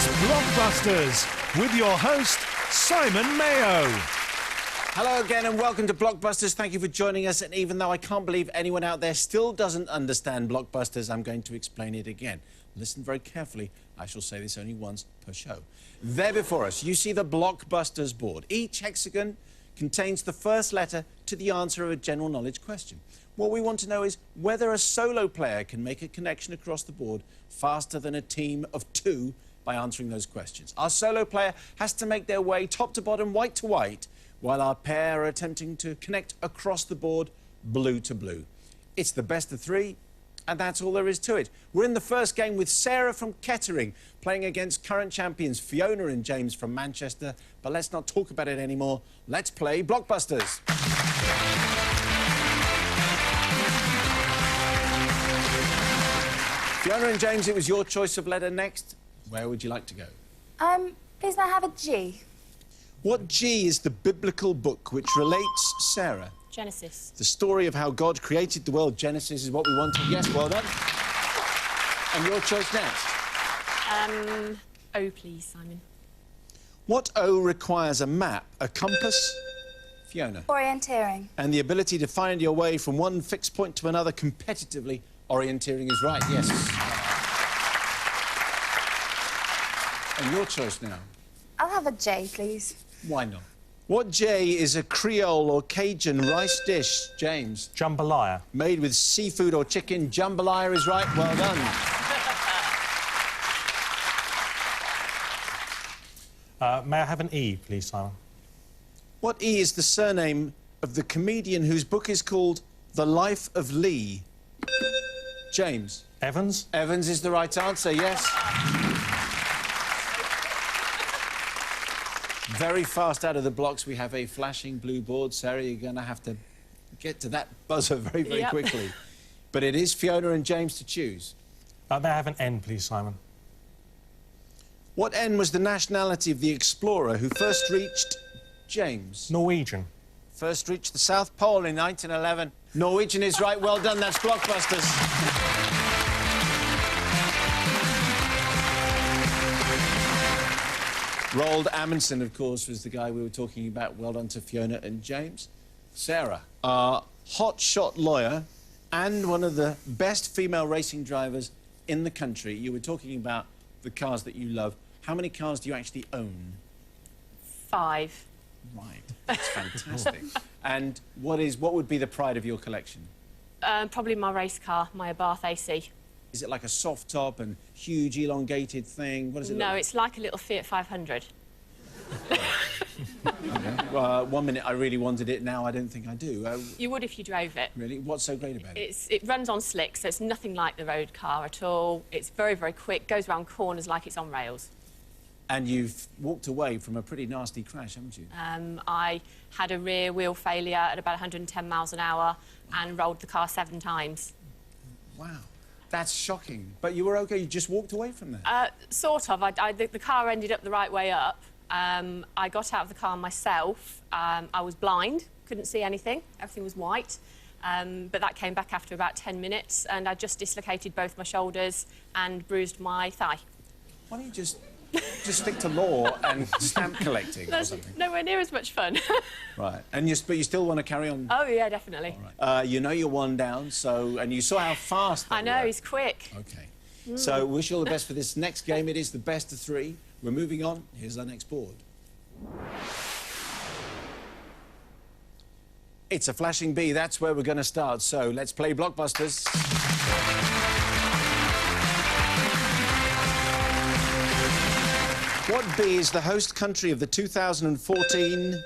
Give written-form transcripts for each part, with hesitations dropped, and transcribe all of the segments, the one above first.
It's Blockbusters with your host, Simon Mayo. Hello again and welcome to Blockbusters. Thank you for joining us. And even though I can't believe anyone out there still doesn't understand Blockbusters, I'm going to explain it again. Listen very carefully. I shall say this only once per show. There before us, you see the Blockbusters board. Each hexagon contains the first letter to the answer of a general knowledge question. What we want to know is whether a solo player can make a connection across the board faster than a team of two by answering those questions. Our solo player has to make their way top to bottom, white to white, while our pair are attempting to connect across the board, blue to blue. It's the best of three, and that's all there is to it. We're in the first game with Sarah from Kettering, playing against current champions Fiona and James from Manchester. But let's not talk about it anymore. Let's play Blockbusters. Fiona and James, it was your choice of letter next. Where would you like to go? Please may I have a G? What G is the biblical book which relates, Sarah? Genesis. The story of how God created the world. Genesis is what we wanted. Yes, well done. And your choice next? O, please, Simon. What O requires a map, a compass? Fiona. Orienteering. And the ability to find your way from one fixed point to another competitively. Orienteering is right, yes. And your choice now? I'll have a J, please. Why not? What J is a Creole or Cajun rice dish, James? Jambalaya. Made with seafood or chicken. Jambalaya is right. Well done. May I have an E, please, Simon? What E is the surname of the comedian whose book is called The Life of Lee? James. Evans. Evans is the right answer, yes. Very fast out of the blocks. We have a flashing blue board. Sarah, you're going to have to get to that buzzer very, very quickly. But it is Fiona and James to choose. May I have an N, please, Simon? What N was the nationality of the explorer who first reached James? Norwegian. First reached the South Pole in 1911. Norwegian is right. Well done. That's Blockbusters. Roald Amundsen, of course, was the guy we were talking about. Well done to Fiona and James. Sarah, our hotshot lawyer and one of the best female racing drivers in the country. You were talking about the cars that you love. How many cars do you actually own? 5. Right, that's fantastic. And what would be the pride of your collection? Probably my race car, my Abarth AC. Is it like a soft top and huge elongated thing? What is it? No, it's like a little Fiat 500. Okay. Well, 1 minute I really wanted it, now I don't think I do. You would if you drove it. Really? What's so great about it? It runs on slicks, so it's nothing like the road car at all. It's very, very quick, goes around corners like it's on rails. And you've walked away from a pretty nasty crash, haven't you? I had a rear wheel failure at about 110 miles an hour and rolled the car 7 times. Wow. That's shocking. But you were OK, you just walked away from that? Sort of. The car ended up the right way up. I got out of the car myself. I was blind, couldn't see anything. Everything was white. But that came back after about 10 minutes, and I just dislocated both my shoulders and bruised my thigh. Why don't you just stick to law and stamp collecting or something? Nowhere near as much fun. Right. And but you still want to carry on? Oh, yeah, definitely. All right. You know you're 1 down, and you saw how fast they I know, were. he's quick. OK. So wish you all the best for this next game. It is the best of 3. We're moving on. Here's our next board. It's a flashing B. That's where we're going to start. So let's play Blockbusters. What B is the host country of the 2014...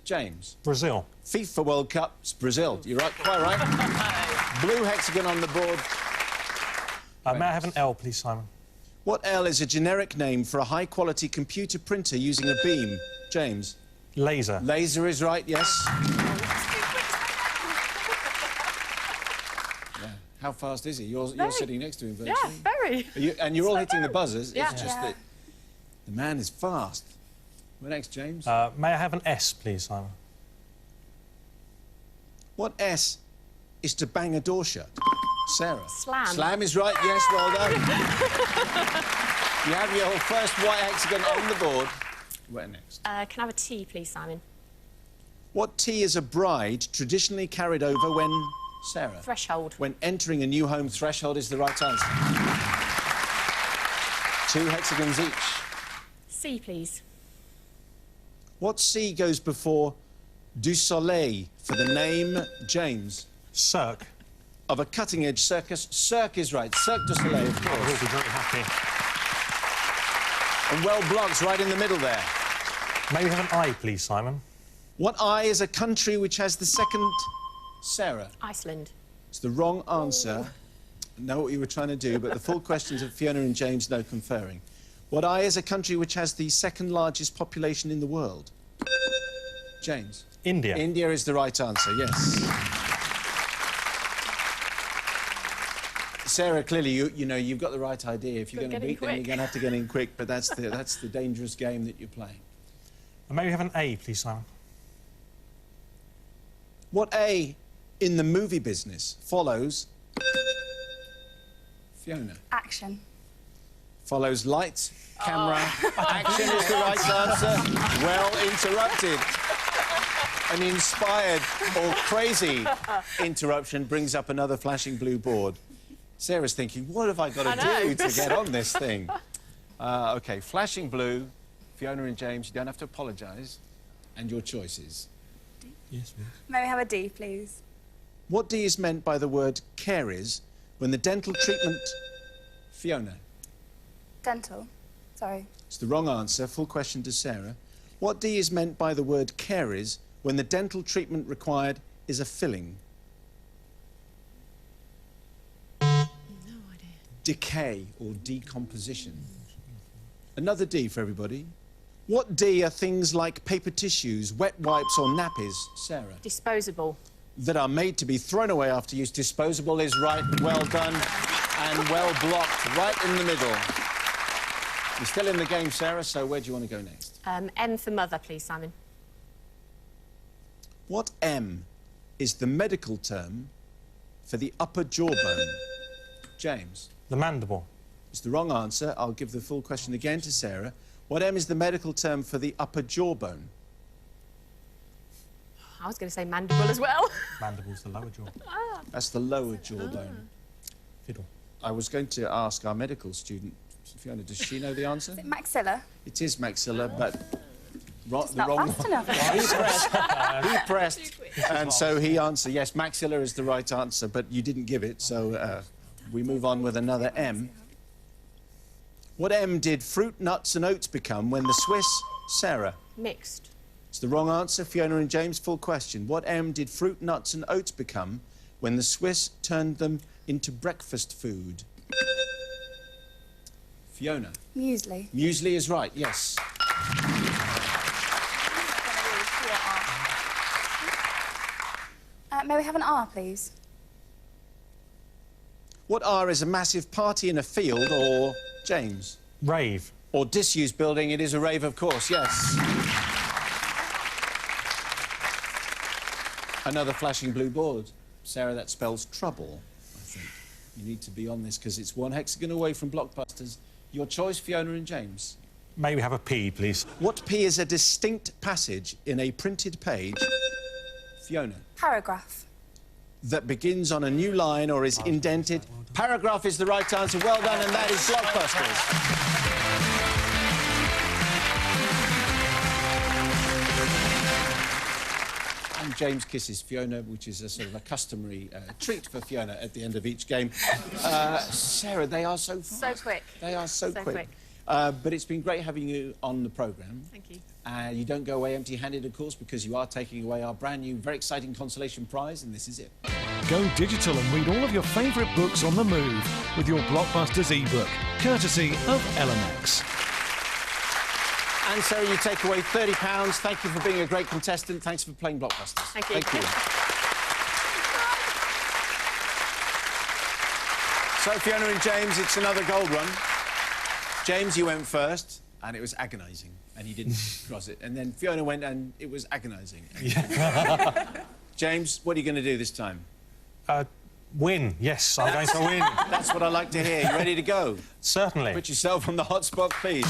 James? Brazil. FIFA World Cup. It's Brazil. You're right, quite right. Blue hexagon on the board. May I have an L, please, Simon? What L is a generic name for a high-quality computer printer using a beam? James? Laser. Laser is right, yes. Yeah. How fast is he? You're sitting next to him virtually. Yeah, very. And you're all hitting the buzzers. Yeah. It's just that the man is fast. What next, James? May I have an S, please, Simon? What S is to bang a door shut? Sarah? Slam. Slam is right, yes, well done. You have your first white hexagon on the board. Where next? Can I have a tea, please, Simon? What tea is a bride traditionally carried over when... Sarah? Threshold. When entering a new home, threshold is the right answer. 2 hexagons each. C, please. What C goes before du Soleil for the name James? Cirque. Of a cutting-edge circus. Cirque is right. Cirque du Soleil, of I will course. be very happy. And well blocked right in the middle there. May we have an I, please, Simon? What I is a country which has the second... Sarah? Iceland. It's the wrong answer. I know what you were trying to do, but the full questions of Fiona and James, no conferring. What I is a country which has the second largest population in the world? James? India. India is the right answer, yes. Sarah, clearly, you know, you've got the right idea. If you're going to beat them, you're going to have to get in quick, but that's the dangerous game that you're playing. And may we have an A, please, Simon? What A in the movie business follows... Fiona? Action. Follows lights, camera, action is the right answer. Well interrupted. An inspired or crazy interruption brings up another flashing blue board. Sarah's thinking, what have I got to do to get on this thing? OK, flashing blue. Fiona and James, you don't have to apologise. And your choices. Yes, please. May we have a D, please? What D is meant by the word caries when the dental treatment... Fiona? Dental. Sorry. It's the wrong answer. Full question to Sarah. What D is meant by the word caries when the dental treatment required is a filling? No idea. Decay or decomposition. Another D for everybody. What D are things like paper tissues, wet wipes or nappies? Sarah? Disposable. That are made to be thrown away after use. Disposable is right. Well done. And well blocked. Right in the middle. You're still in the game, Sarah, so where do you want to go next? M for mother, please, Simon. What M is the medical term for the upper jawbone? James? The mandible. It's the wrong answer. I'll give the full question again to Sarah. What M is the medical term for the upper jawbone? I was going to say mandible as well. Mandible's the lower jaw. That's the lower jawbone. Fiddle. I was going to ask our medical student, Fiona, does she know the answer? Is it maxilla? It is maxilla, but the Not wrong fast one. enough. He pressed, and so he answered, yes, maxilla is the right answer, but you didn't give it, so we move on with another M. What M did fruit, nuts and oats become when the Swiss... Sarah? Mixed. It's the wrong answer. Fiona and James, full question. What M did fruit, nuts and oats become when the Swiss turned them into breakfast food? Fiona? Muesli. Muesli is right, yes. May we have an R, please? What R is a massive party in a field or... James? Rave. Or disused building, it is a rave, of course, yes. Another flashing blue board. Sarah, that spells trouble, I think. You need to be on this because it's 1 hexagon away from Blockbusters. Your choice, Fiona and James. May we have a P, please? What P is a distinct passage in a printed page? Fiona. Paragraph. That begins on a new line or is indented. Paragraph is the right answer. Well done, and that is Blockbusters. And James kisses Fiona, which is a sort of a customary treat for Fiona at the end of each game. Sarah, they are so fast. So quick. They are so quick. quick. But it's been great having you on the programme. Thank you. You don't go away empty-handed, of course, because you are taking away our brand new, very exciting consolation prize, and this is it. Go digital and read all of your favourite books on the move with your Blockbusters ebook, courtesy of LMX. And Sarah, you take away £30. Thank you for being a great contestant. Thanks for playing Blockbusters. Thank you. Thank you. So, Fiona and James, it's another gold run. James, you went first, and it was agonising, and you didn't cross it. And then Fiona went, and it was agonising. James, what are you going to do this time? Win. Yes, I'm going to win. That's what I like to hear. You ready to go? Certainly. Put yourself on the hot spot, please.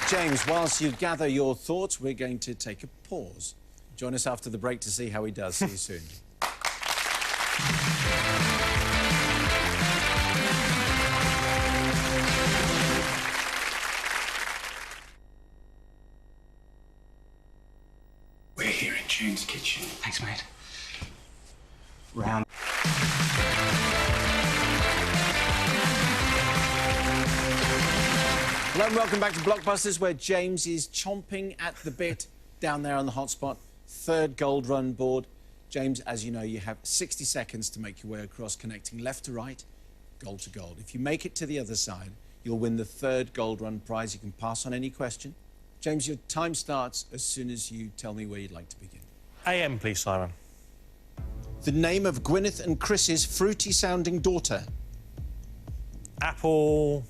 James, whilst you gather your thoughts, we're going to take a pause. Join us after the break to see how he does. See you soon. We're here in June's kitchen. Thanks, mate. Round. Hello and welcome back to Blockbusters, where James is chomping at the bit down there on the hotspot. Third gold run board. James, as you know, you have 60 seconds to make your way across, connecting left to right, gold to gold. If you make it to the other side, you'll win the third gold run prize. You can pass on any question. James, your time starts as soon as you tell me where you'd like to begin. AM, please, Simon. The name of Gwyneth and Chris's fruity-sounding daughter. Apple...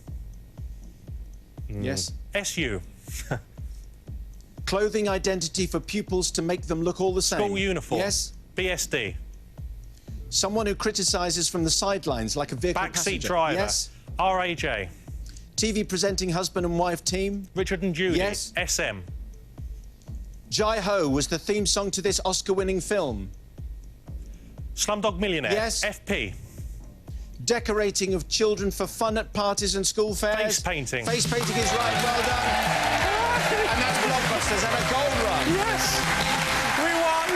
Yes? SU. Clothing identity for pupils to make them look all the same. School uniform. Yes? BSD. Someone who criticises from the sidelines like a vehicle Backseat passenger. driver. Yes? RAJ. TV presenting husband and wife team. Richard and Judy. Yes? SM. Jai Ho was the theme song to this Oscar-winning film. Slumdog Millionaire. Yes? FP. Decorating of children for fun at parties and school fairs. Face painting. Face painting is right, well done. And that's Blockbusters and a gold run. Yes! We won!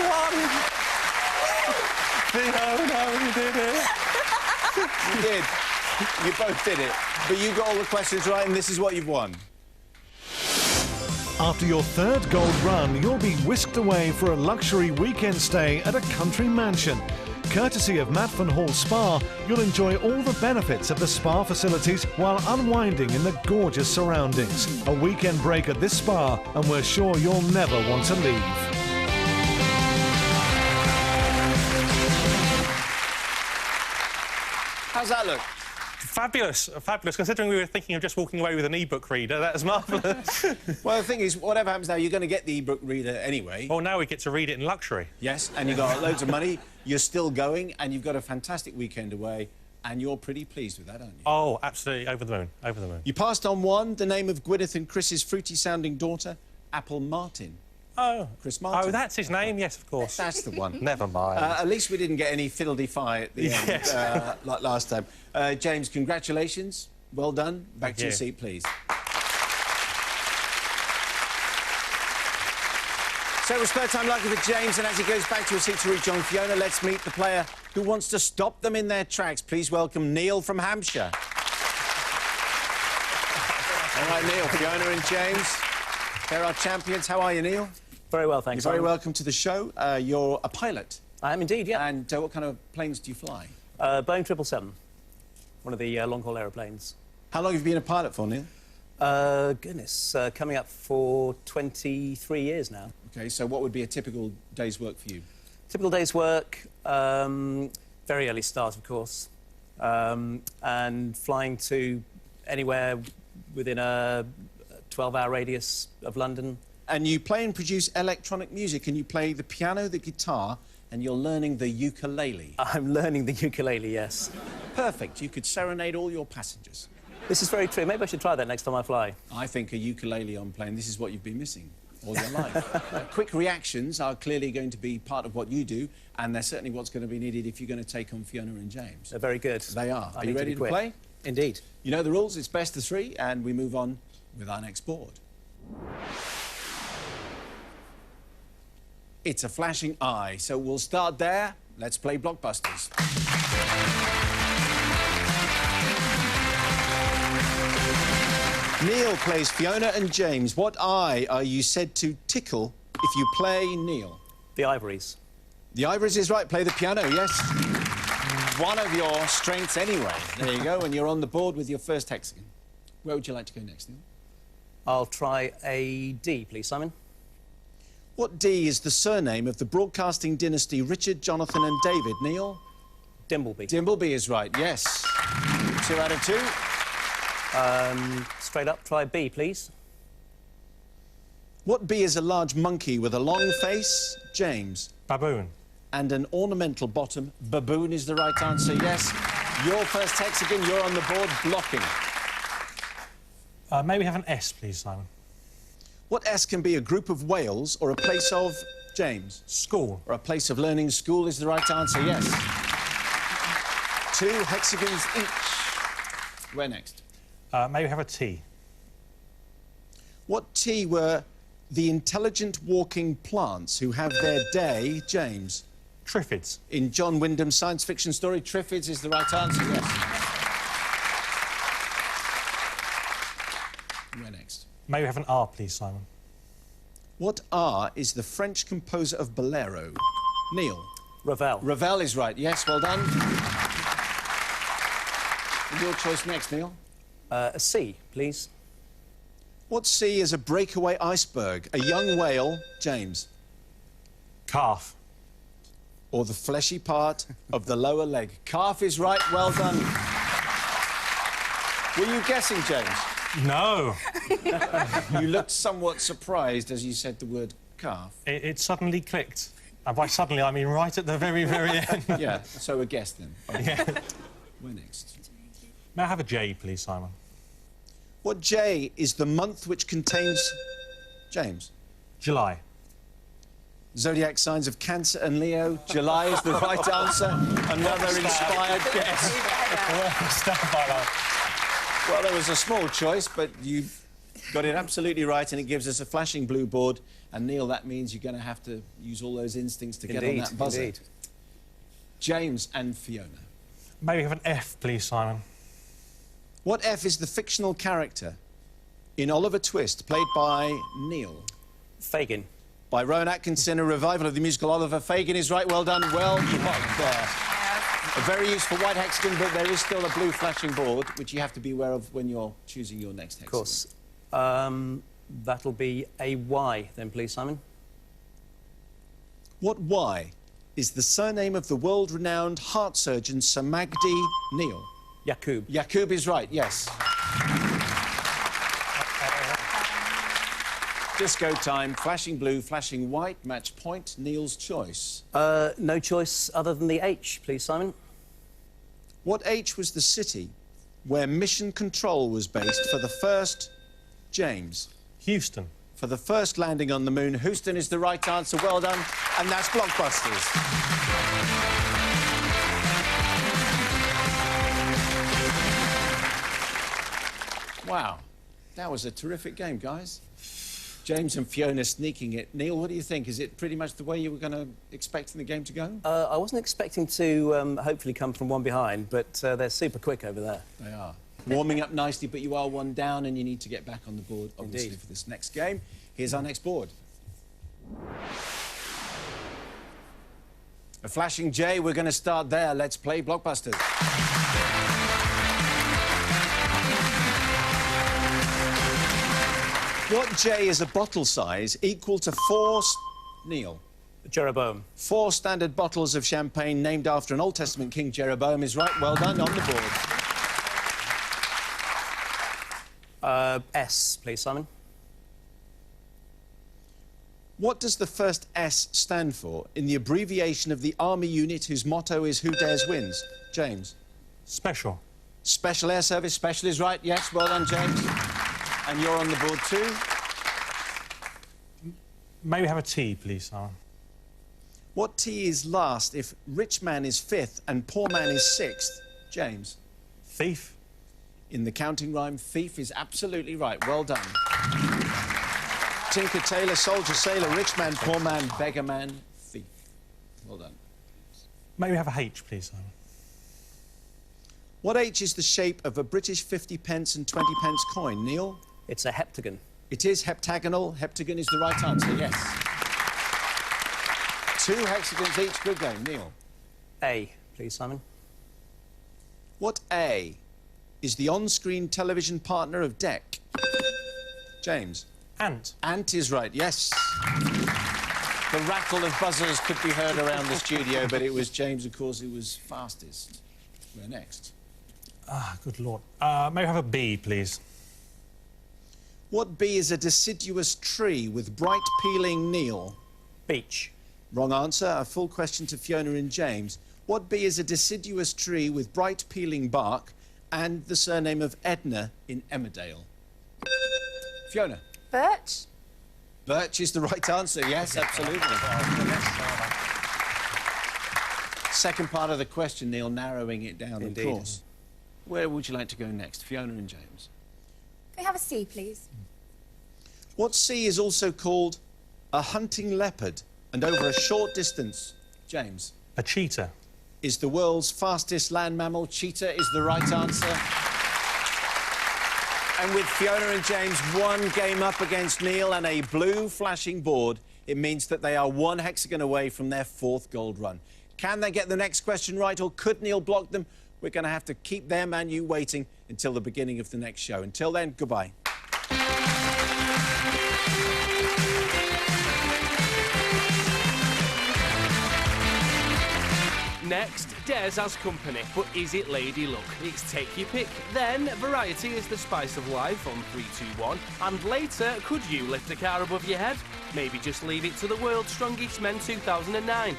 Fiona, we did it! You did. You both did it. But you got all the questions right, and this is what you've won. After your third gold run, you'll be whisked away for a luxury weekend stay at a country mansion. Courtesy of Matford Hall Spa, you'll enjoy all the benefits of the spa facilities while unwinding in the gorgeous surroundings. A weekend break at this spa, and we're sure you'll never want to leave. How's that look? Fabulous, fabulous. Considering we were thinking of just walking away with an e-book reader, that is marvellous. Well, the thing is, whatever happens now, you're going to get the e-book reader anyway. Well, now we get to read it in luxury. Yes, and you've got loads of money, you're still going, and you've got a fantastic weekend away, and you're pretty pleased with that, aren't you? Oh, absolutely, over the moon, over the moon. You passed on one, the name of Gwyneth and Chris's fruity-sounding daughter, Apple Martin. Oh. Chris Martin. Oh, that's his name? Yes, of course. That's the one. Never mind. At least we didn't get any fiddle-de-fi at the Yes. end, like last time. James, congratulations. Well done. Back to your seat, please. So it was third time lucky for James, and as he goes back to his seat to rejoin Fiona, let's meet the player who wants to stop them in their tracks. Please welcome Neil from Hampshire. All right, Neil, Fiona and James. They're our champions. How are you, Neil? Very well, thanks. You're very welcome to the show. You're a pilot. I am indeed, yeah. And what kind of planes do you fly? Boeing 777, one of the long-haul aeroplanes. How long have you been a pilot for, Neil? Goodness, coming up for 23 years now. OK, so what would be a typical day's work for you? Typical day's work, very early start, of course, and flying to anywhere within a 12-hour radius of London. And you play and produce electronic music, and you play the piano, the guitar, and you're learning the ukulele. I'm learning the ukulele, yes. Perfect. You could serenade all your passengers. This is very true. Maybe I should try that next time I fly. I think a ukulele on plane, this is what you've been missing all your life. Quick reactions are clearly going to be part of what you do, and they're certainly what's going to be needed if you're going to take on Fiona and James. They're very good. They are. I Are need you ready be to quick. play? Indeed. You know the rules. It's best of three, and we move on with our next board. It's a flashing eye, so we'll start there. Let's play Blockbusters. Neil plays Fiona and James. What eye are you said to tickle if you play Neil? The Ivories. The Ivories is right. Play the piano, yes. One of your strengths anyway. There you go, and you're on the board with your first hexagon. Where would you like to go next, Neil? I'll try a D, please, Simon. What D is the surname of the broadcasting dynasty Richard, Jonathan and David, Neil? Dimbleby. Dimbleby is right, yes. 2 out of 2. Straight up, try B, please. What bee is a large monkey with a long face? James. Baboon. And an ornamental bottom? Baboon is the right answer, yes. Your first hexagon, you're on the board, blocking. May we have an S, please, Simon? What S can be a group of whales or a place of? James. School. Or a place of learning. School is the right answer, yes. 2 hexagons each. Where next? May we have a T? What T were the intelligent walking plants who have their day? James. Triffids. In John Wyndham's science fiction story, Triffids is the right answer, yes. Where next? May we have an R, please, Simon? What R is the French composer of Bolero? Neil. Ravel. Ravel is right, yes, well done. Your choice next, Neil. A C, please. What sea is a breakaway iceberg? A young whale? James. Calf. Or the fleshy part of the lower leg? Calf is right, well done. Were you guessing, James? No. You looked somewhat surprised as you said the word calf. It suddenly clicked. And by suddenly, I mean right at the very, very end. Yeah, so a guess then. Okay. Yeah. Where next? May I have a J, please, Simon? What J is the month which contains... James? July. Zodiac signs of Cancer and Leo. July is the right answer. Another inspired guess. Well, there was a small choice, but you got it absolutely right, and it gives us a flashing blue board. And, Neil, that means you're going to have to use all those instincts to get on that buzzer. Indeed. James and Fiona. May we have an F, please, Simon? What F is the fictional character in Oliver Twist, played by Neil? Fagin. By Rowan Atkinson, a revival of the musical Oliver. Fagin is right, well done, well blocked there. A very useful white hexagon, but there is still a blue flashing board, which you have to be aware of when you're choosing your next hexagon. Of course. That'll be a Y, then, please, Simon. What Y is the surname of the world-renowned heart surgeon Sir Magdi Neil? Yaqub. Yaqub is right, yes. Disco time, flashing blue, flashing white, match point, Neil's choice. No choice other than the H, please, Simon. What H was the city where Mission Control was based for the first... James? Houston. For the first landing on the moon. Houston is the right answer, well done. And that's Blockbusters. Wow, that was a terrific game, guys. James and Fiona sneaking it. Neil, what do you think? Is it pretty much the way you were going to expecting the game to go? I wasn't expecting to hopefully come from one behind, but they're super quick over there. They are. Warming up nicely, but you are one down and you need to get back on the board, obviously, Indeed. for this next game. Here's our next board. A flashing J, we're going to start there. Let's play Blockbusters. What J is a bottle size equal to 4... Neil? Jeroboam. 4 standard bottles of champagne named after an Old Testament king. Jeroboam is right. Well done, on the board. S, please, Simon. What does the first S stand for in the abbreviation of the army unit whose motto is Who Dares Wins? James? Special. Special Air Service. Special is right. Yes, well done, James. And you're on the board too. May we have a T, please, Simon? What T is last if rich man is 5th and poor man is 6th? James? Thief. In the counting rhyme, thief is absolutely right. Well done. Tinker, tailor, soldier, sailor, rich man, poor man, beggar man, thief. Well done. May we have a H, please, Simon? What H is the shape of a British 50p and 20p coin? Neil? It's a heptagon. It is heptagonal. Heptagon is the right answer, yes. 2 hexagons each. Good game. Neil? A, please, Simon. What A is the on-screen television partner of Deck? James? Ant. Ant is right, yes. The rattle of buzzers could be heard around the studio, but it was James, of course, who was fastest. Where next? Ah, good Lord. May we have a B, please? What bee is a deciduous tree with bright peeling Neil? Beach. Wrong answer. A full question to Fiona and James. What bee is a deciduous tree with bright peeling bark and the surname of Edna in Emmerdale? Fiona. Birch. Birch is the right answer. Yes, absolutely. Second part of the question, Neil, narrowing it down, Indeed. of course. Where would you like to go next, Fiona and James? Can we have a C, please? What sea is also called a hunting leopard and over a short distance? James. A cheetah. Is the world's fastest land mammal. Cheetah is the right answer. And with Fiona and James one game up against Neil and a blue flashing board, it means that they are one hexagon away from their fourth gold run. Can they get the next question right, or could Neil block them? We're going to have to keep them and you waiting until the beginning of the next show. Until then, goodbye. Next, Des has company, but is it Lady Luck? It's Take Your Pick. Then, Variety is the spice of life on 3, 2, 1. And later, could you lift a car above your head? Maybe just leave it to the World's Strongest Men 2009.